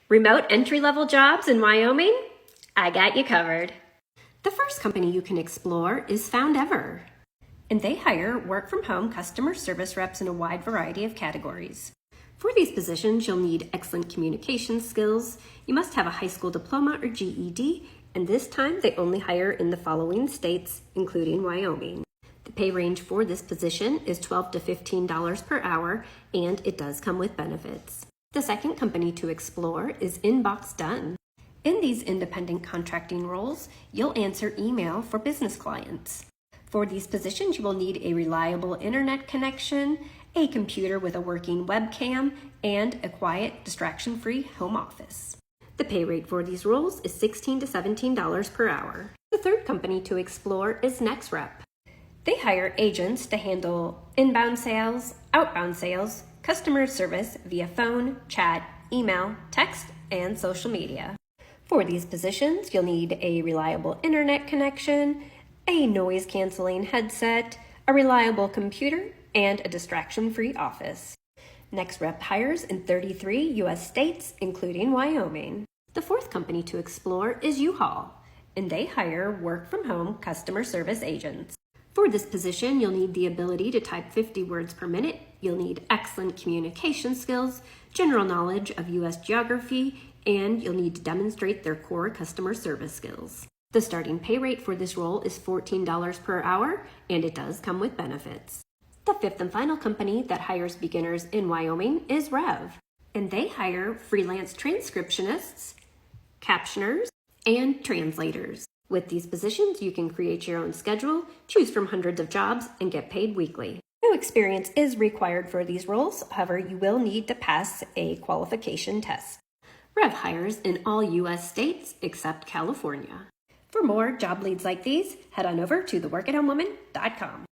Remote entry-level jobs in Wyoming? I got you covered. The first company you can explore is Foundever, and they hire work-from-home customer service reps in a wide variety of categories. For these positions, you'll need excellent communication skills. You must have a high school diploma or GED, and this time they only hire in the following states, including Wyoming. The pay range for this position is $12 to $15 per hour, and it does come with benefits. The second company to explore is Inbox Done. In these independent contracting roles, you'll answer email for business clients. For these positions, you will need a reliable internet connection, a computer with a working webcam, and a quiet, distraction-free home office. The pay rate for these roles is $16 to $17 per hour. The third company to explore is NextRep. They hire agents to handle inbound sales, outbound sales, customer service via phone, chat, email, text, and social media. For these positions, you'll need a reliable internet connection, a noise-canceling headset, a reliable computer, and a distraction-free office. NextRep hires in 33 U.S. states, including Wyoming. The fourth company to explore is U-Haul, and they hire work-from-home customer service agents. For this position, you'll need the ability to type 50 words per minute, you'll need excellent communication skills, general knowledge of U.S. geography, and you'll need to demonstrate their core customer service skills. The starting pay rate for this role is $14 per hour, and it does come with benefits. The fifth and final company that hires beginners in Wyoming is Rev, and they hire freelance transcriptionists, captioners, and translators. With these positions, you can create your own schedule, choose from hundreds of jobs, and get paid weekly. No experience is required for these roles, however, you will need to pass a qualification test. Rev hires in all U.S. states except California. For more job leads like these, head on over to theworkathomewoman.com.